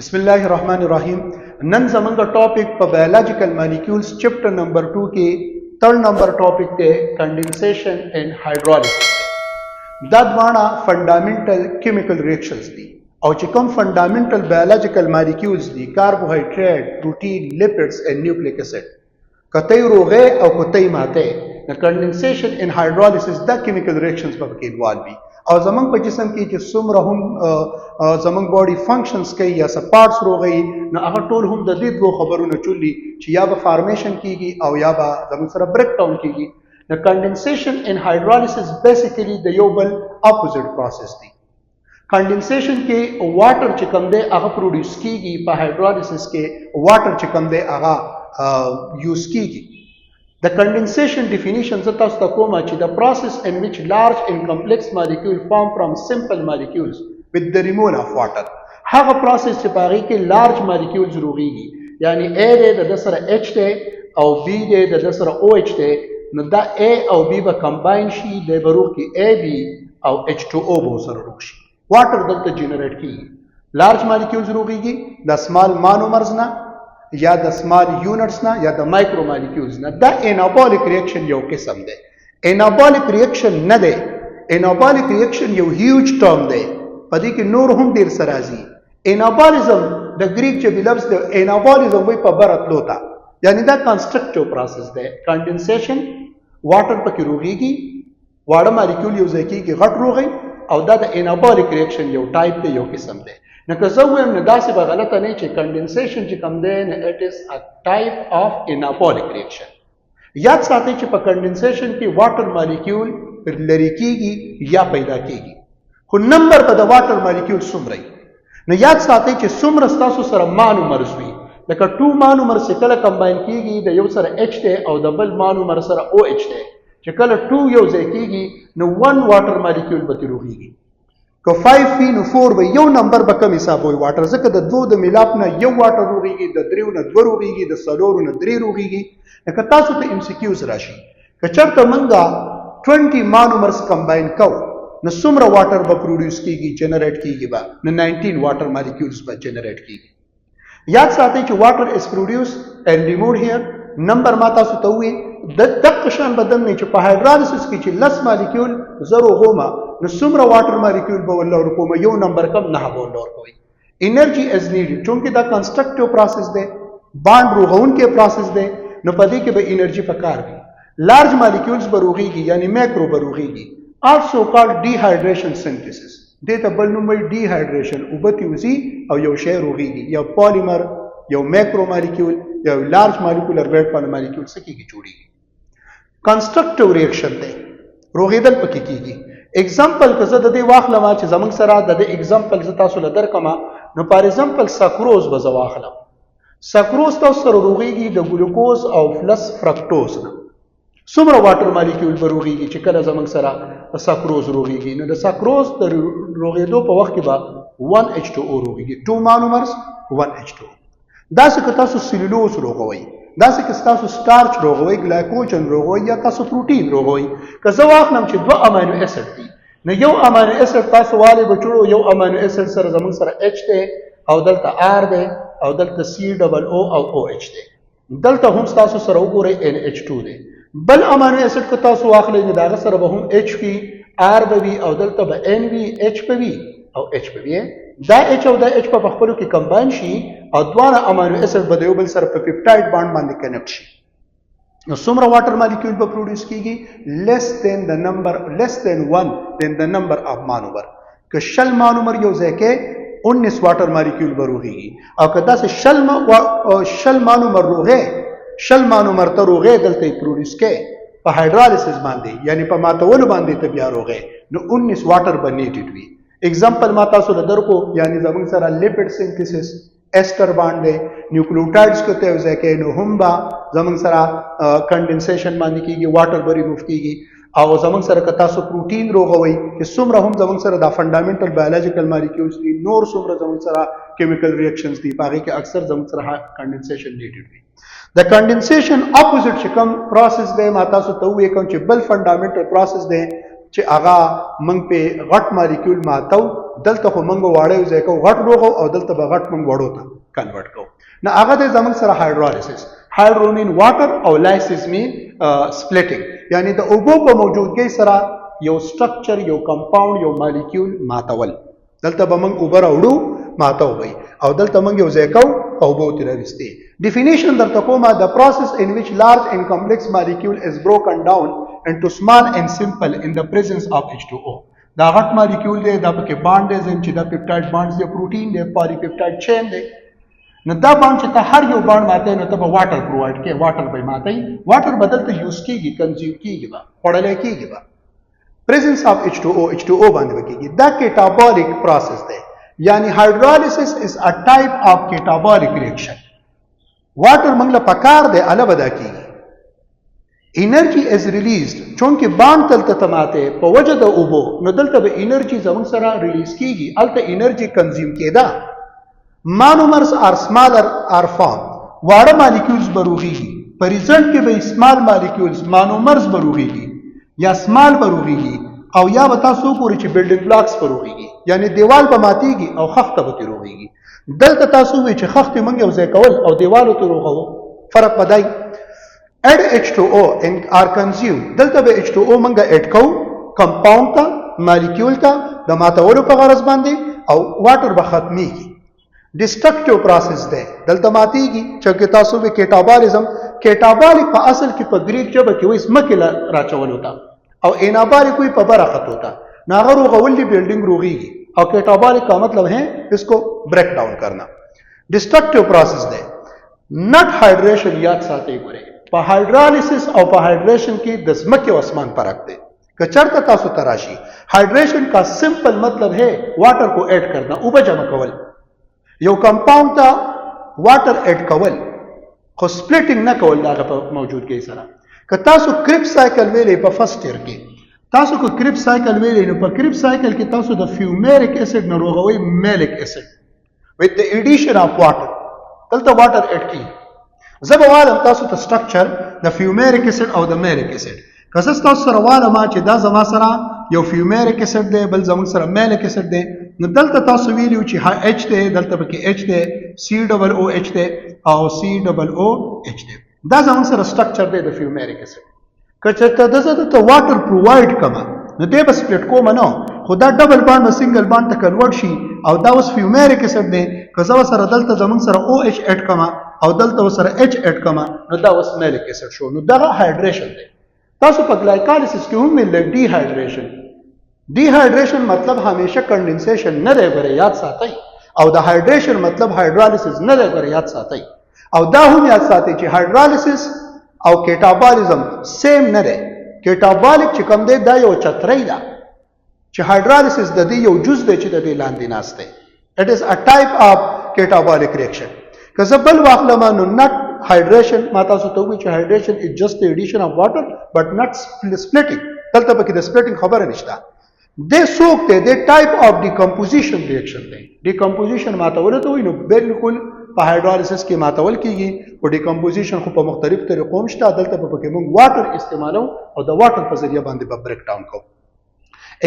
بسم الله الرحمن الرحیم. نن زمونږ ټاپک په بایولوژیکل مالیکولز چپټر نمبر 2 کې تھرڈ نمبر ټاپک دی کنډنسیشن اینڈ هایدرولایسس. دا دواړه فنډامنټل کیمیکل ریاکشنز دي او چې کوم فنډامنټل بایولوژیکل مالیکولز دي کاربوهایډریټ، پروټین، لیپډز اینڈ نیوکلیک اسید کته روغه او کته ماته د کنډنسیشن اینڈ هایدرولایسس دا کیمیکل ریاکشنز په کې انوالو دي او زمونږ په جسم کې چې څومره هم زمونږ باډي فنکشنز کوي یا سپارټس روغي نو هغه ټول هم د دې دوه خبرونو چولي چې یا به فارمیشن کیږي او یا به زموږ سره بریک ډاون کیږي. د کنډنسیشن اینڈ هایدرولایسس بیسیکلی د یو بل اپوزټ پروسس دی. کنډنسیشن کې واټر چې کوم دی هغه پروډوس کیږي، په هایدرولایسس کې واټر چې کوم دی هغه یوز کیږي. The condensation definition is the process in which large and complex molecules form from simple molecules with the removal of water. هغه process چې پاره کې large molecules روغيږي، یعنی A د سره H ته او B د سره OH ته، نو دا A او B به کمباین شي د بروغ کې AB او H2O به سره روغ شي. واټر دلته جنریټ کیږي. large molecules روغيږي د small monomers نه یا د سمال یونټس نه یا د مایکرو مالیکولز نه. دا انابولیک ریاکشن یو قسم دی. انابولیک ریاکشن نه دی. انابولیک ریاکشن یو هیوج ټرم دی، په دې کې نور هم ډیر سره راځي. انابولیزم د گریک چې لفظ دی انابولیزم وای په برتلو تا، یعنی دا کنسټرکټیو پروسس دی. کنډنسیشن واټر پکې روغيږي، واړه مالیکول یو ځای کېږي غټ روغي، او دا د انابولیک ریاکشن یو ټایپ دی، یو قسم دی. نو که زه وایم نو داسې به غلطه نه چې کنډنسیشن چې کوم دی نو اټ از ا ټایپ اف انابولیک ریاکشن. یاد ساتئ چې په کنډنسیشن کې واټر مالیکول لري کیږي یا پیدا کیږي، خو نمبر په د واټر مالیکول څومره نو یاد ساتئ چې څومره ستاسو سره مانومرز وي، لکه 2 مانومر چې کله کمباین کیږي د یو سره H ته او د بل مانومر سره OH ته، چې کله 2 یو ځای کیږي نو 1 واټر مالیکول به تیروږي. که 5 وي نو 4 به یو نمبر به کم حساب وي واټر، ځکه د 2 د ملاپ نه یو واټر روغيږي، د 3 نه 2 روغيږي، د 4 نه 3 روغيږي. لکه تاسو ته MCQs راشي که چرته منګه 20 مانومرز کمباین کو نو څومره واټر به پروډوس کیږي، جنریټ کیږي به نو 19 واټر مالیکولز به جنریټ کیږي. یاد ساتئ چې واټر از پروډوس اینڈ ریمووډ هیر. نمبر ما تاسو ته وی د دغه شان بدن نه چې په هایدرولایسس کې چې 10 مالیکول زرو غوما نو څومره واټر مالیکول به ولور کوم، یو نمبر کم نه به ولور کوي. انرژي از نیډ چونکه دا کنسټرکټیو پروسس دی، باند روغون کې پروسس دی، نو په دې کې به انرژي پکار وي. لارج مالیکولز به روغيږي یعنی مایکرو به روغيږي. also called dehydration synthesis. دې ته بل نوم وي dehydration، او به تیوزي او یو شی روغيږي، یو پالیمر، یو مایکرو مالیکول، یو لارج مالیکولر ویټ په مالیکول څخه کیږي جوړیږي. کنسټرکټیو ریاکشن دی، روغیدل پکې کیږي. اگزامپل که زه د دې واخلم چې زمونږ سره د دې اگزامپل زه تاسو له درکم نو فار ایگزامپل سکروز به زه واخلم. سکروز تاسو سره روغیږي د ګلوکوز او پلس فرکټوز نه. څومره واټر مالیکول به روغیږي چې کله زمونږ سره سکروز روغیږي نو د سکروز د روغیدو په وخت کې به 1H2O روغیږي، 2 مانومرز 1H2O. داسې که تاسو سلولوز روغوي، داسې که تاسو سټارچ روغوي، ګلایکوجن روغوي یا تاسو پروټین روغوي. که زه واخلم چې 2 امینو اسید دي نو یو امینو اسید تاسو والي بچړو، یو امینو اسید سره زموږ سره H دی او دلته R دی او دلته COO او OH دی، دلته هم تاسو سره وګورئ NH2 دی. بل امینو اسید که تاسو واخلئ نو داغه سره به هم H وي، R به وي او دلته به N وي، H به وي او H به وي. دا H او دا H په خپلو کې کمباین شي او دواړه امینو اسید به د یو بل سره په پیپټاید باند باندې کنیکټ شي. نو څومره واټر مالیکول به پروډوس کیږي؟ less than 1 than the number of monomer. که شل مانومر یو ځای کې 19 واټر مالیکول به روغيږي، او که داسې شل مانومر روغه، شل مانومر ته روغه دلته پروډوس کې په هایدرولایسس باندې یعنی په ماتولو باندې ته بیا روغه نو 19 واټر به نیټډ وي. اگزامپل ما تاسو له درکو یعنی زموږ سره لیپډ سینتھیسس ایسټر باندې نیوکلیوټایډز کوته یو ځای کې نو هم با زموږ سره کنډنسیشن باندې کیږي، واټر به ریموف کیږي. او زموږ سره که تاسو پروټین روغوي چې څومره هم زموږ سره دا فنډامنټل بایولوژیکل مالیکولز دي، نور څومره زموږ سره کیمیکل ریاکشنز دي، هغه کې اکثر زموږ سره کنډنسیشن نیډډ وي. د کنډنسیشن اپوزټ چې کوم پروسس دی ما تاسو ته وایي کوم چې بل فنډامنټل پروسس دی چې هغه موږ په غټ مالیکول ماتو دلته خو موږ واړه یو ځای کوو غټ روغو او دلته به غټ موږ وړو ته کنورټ کوو نه هغه د زموږ سره هایدرالایسس هایدرو مین واټر او لایسس مین سپلیټینګ یعنی د اوبو په موجودګۍ سره یو سټرکچر یو کمپاوند یو مالیکول ماتول دلته به موږ اوبه راوړو ماتو وي او دلته موږ یو ځای کوو او اوبو ترې راوستي ډیفینیشن درته کومه د پروسس ان ویچ لارج اینڈ کمپلیکس مالیکول از بروکن ډاون into small and simple in the presence of H2O دا غټ مالیکول دی دا پکې باند دی چې دا پیپټاید باند دی پروتین دی پالی پیپټاید چین دی نو دا باند چې ته هر یو باند ماته نو ته به واټر پرووایډ کې واټر به ماته واټر بدلته یوز کیږي کنزیوم کیږي با پړل کیږي با presence of H2O باندې کیږي دا کیټابولیک پروسس دی یعنی hydrolysis is a type of catabolic reaction واټر موږ له پکار دی اله ودا کیږي انرژي از ریلیزد چونکه باند تلته تماته په وجه د اوبو نو دلته به انرژي زموږ سره ریلیز کیږي الته انرژي کنزیوم کیدا مانومرز ار سمالر ار فارم واړه مالیکولز بروغيږي په ریزلټ کې به سمال مالیکولز مانومرز بروغيږي یا سمال بروغيږي او یا به تاسو ګورئ چې بلډینګ بلاکس بروغيږي یعنی دیوال به ماتيږي او خخته به تروغيږي دلته تاسو وی چې خخته منګ یو ځای کول او دیوالو تروغو فرق پدای add H2O and are consumed دلته به H2O منګه اډ کو کمپاوند ته مالیکول ته د ماتولو په غرض باندې او واټر به ختميږي ډیسټرکټیو پروسس ده دلته ماتيږي چې تاسو به کیټابالیزم کیټابالیک په اصل کې په گریک ژبه کې وایي سمکه راچول ہوتا او انابالیک کوئی په برخت ہوتا ناغر غولي بلډینګ روغيږي او کیټابالیک کا مطلب ہے اس کو بریک ډاون کرنا ډیسټرکټیو پروسس ده نٹ هایډریشن یاد ساتي ګوره په هایدرالایسس او په هایډریشن کې د زمکه او اسمان فرق دی که چرته تاسو تراشي هایډریشن کا سمپل مطلب ہے واټر کو ایڈ کرنا او به جمع کول یو کمپاوند ته واټر ایڈ کول خو سپلیټینګ نه کول دا په موجودګۍ سره که تاسو کریب سایکل ویلې په فرست ایئر کې تاسو کو کریب سایکل ویلې نو په کریب سایکل کې تاسو د فیومیریک اسید نه روغوي میلیک اسید with the addition of water دلته واټر ایډ کی زبوالم تاسو ته سټرکچر د فیومیریک اسید او د میلیک اسید کله تاسو سره واله ما چې دا زما سره یو فیومیریک اسید دی بل زموږ سره میلیک اسید دی نو دلته تاسو ویلو چې H دی دلته پکې H دی COOH دی او COOH دی دا زموږ سره سټرکچر دی د فیومیریک اسید کله ته دغه واټر پرووایډ کما نو دی بس سپلیټ کوم نه خو دا ډبل باند سنگل باند ته کنورټ شي او دا اوس فیومیریک اسید دی کله سره دلته زموږ سره OH اډ کما او دلته سره H اډ کما نو دا اوس میلیک اسید شو نو دا هایډریشن دی تاسو په ګلایکالیسس کې هم مل ډی هایډریشن مطلب همیشه کنډنسیشن نه دی غره یاد ساتئ او د هایډریشن مطلب هایدرالایسس نه دی غره یاد ساتئ او دا هم یاد ساتئ چې هایدرالایسس او کیټابالیزم سیم نه دی کیټابالیک چې کوم دی دا یو چترۍ ده چې هایدرالایسس د دې یو جز دی چې د دې لاندې ناشته it is a type of catabolic reaction که بل واخلم نو not hydration ما تاسو ته وی چې hydration is just the addition of water but not splitting دلته پکې د splitting خبره نشته د سوک ته د ټایپ اف ډیکمپوزیشن ریاکشن دی ډیکمپوزیشن ماتول ته وي نو بالکل په هایدرالایسس کې ماتول کیږي او ډیکمپوزیشن خو په مختلف طریقو مشته دلته په کې موږ واټر استعمالو او د واټر په ذریعہ باندې به بریک ډاون کوو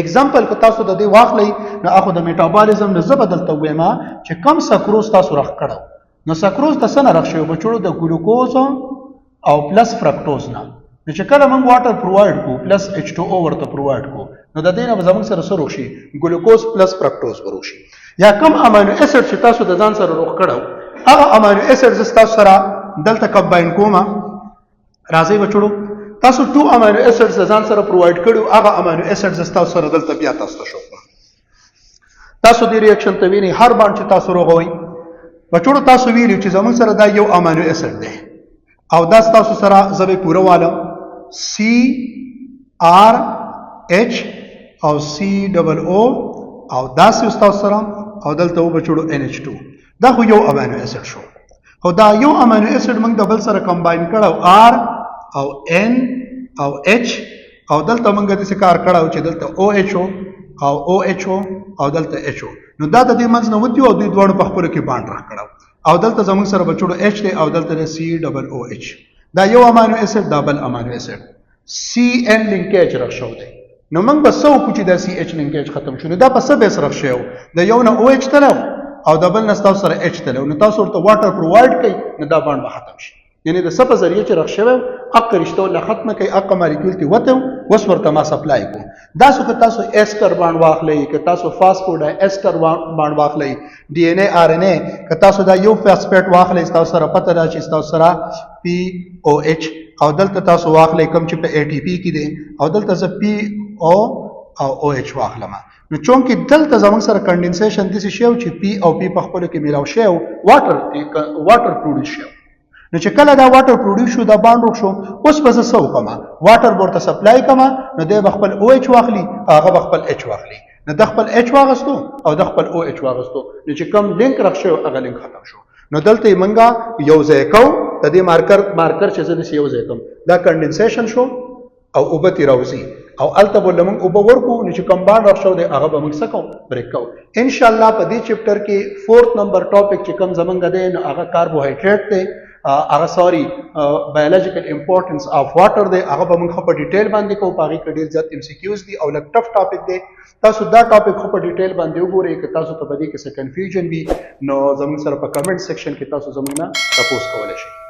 اگزامپل کو تاسو د دې واخلئ نو اخو د میټابولیزم نه زبدلته وېما چې کم سکروز تاسو راخ کړو نو سکروز تاسو نه راخ شوی بچو د ګلوکوز او پلس فرکټوز نه نو چې کله موږ واټر پرووایډ کو پلس H2O ورته پرووایډ کو نو د دې نه زموږ سره سره وشي ګلوکوز پلس فرکټوز وروشي یا کم امینو اسید چې تاسو د ځان سره روخ کړو هغه امینو اسید تاسو سره دلته کمباین کوما راځي بچو تاسو 2 امینو اسید ځان سره پرووایډ کړو هغه امینو اسید تاسو سره دلته بیا تاسو شو تاسو دې ریاکشن ته ویني هر باندې چې تاسو روغوي بچو تاسو ویلو چې زموږ سره دا یو امینو اسید دی او دا تاسو سره زبې پوره والو CRH او COO او دا تاسو سره او دلته و بچو NH2 دا خو یو امینو اسید شو خو دا یو امینو اسید موږ د بل سره کمباین کړو R او N او H او دلته موږ د څه کار کړو چې دلته OHO او OHO او دلته HO نو دا د دې منځ نه ودی او دوی دوړ په خپل کې باند راخ کړو او دلته زموږ سره بچو H دی او دلته COOH دا یو امینو اسید دا بل امینو اسید CN لینکیج راښو دی نو موږ به څه وکړو چې دا سی ایچ لینکیج ختم شو. نو دا په څه بیس رخ شوی د یو نه او ایچ تلو او د بل نه ستاسو سره ایچ تلو، نو تاسو ورته واټر پرووایډ کوي، نو دا بانډ به ختم شي. یعنی د څه په ذریعه چې رخ شوی حق رشته له ختمه کوي، حق مالیکول ته وته وس ورته ما سپلای کو. دا څه که تاسو ایسټر باندې واخلئ، که تاسو فاسفوډای ایسټر باندې واخلئ، ډي ان اے آر ان اے، که تاسو دا یو فاسفیټ واخلئ تاسو سره پته را چې تاسو سره پی او ایچ، او دلته تاسو واخلئ کوم چې په ای ټی پی کې دی، او دلته ز پی او او ایچ واخلم. نو چونکې دلته زموږ سره کنډنسیشن داسې شی چې پی او پی په خپلو کې میلاو شی او واټر پروډوس شي. نو چې کله دا واټر پروډوس شو دا باند شو، اوس به زه څه وکړم؟ واټر ورته سپلای کړم، نو دی به خپل او ایچ واخلي، هغه به خپل ایچ واخلي، نو د خپل ایچ واغستو او د خپل او ایچ واغستو، نو چې کوم لینک رخ شو هغه لینک ختم شو. نو دلته منګه یو ځای کو د دې مارکر چې زه د یو ځای کوم دا کنډنسیشن شو او اوبتی راوځي، او الته بل موږ اوبه ورکو، نو چې کوم باند رخ شو دی هغه به موږ سکو بریک کو. ان شاء الله په دې چپټر کې 4th نمبر ټاپک چې کوم زمونږ دی نو هغه کاربوهایډریټ دی، هغه سوري بایولوژیکل امپورټنس اف واټر دی، هغه به موږ په ډیټیل باندې کوو. په هغه کې ډیر زیات MCQs دي او لږ ټف ټاپک دی. تاسو دا ټاپک خو په ډیټیل باندې وګورئ، که تاسو ته په دې کې څه کنفیوژن وي نو زموږ سره په کمنټ سیکشن کې تاسو زموږ نه تاسو کولای شئ.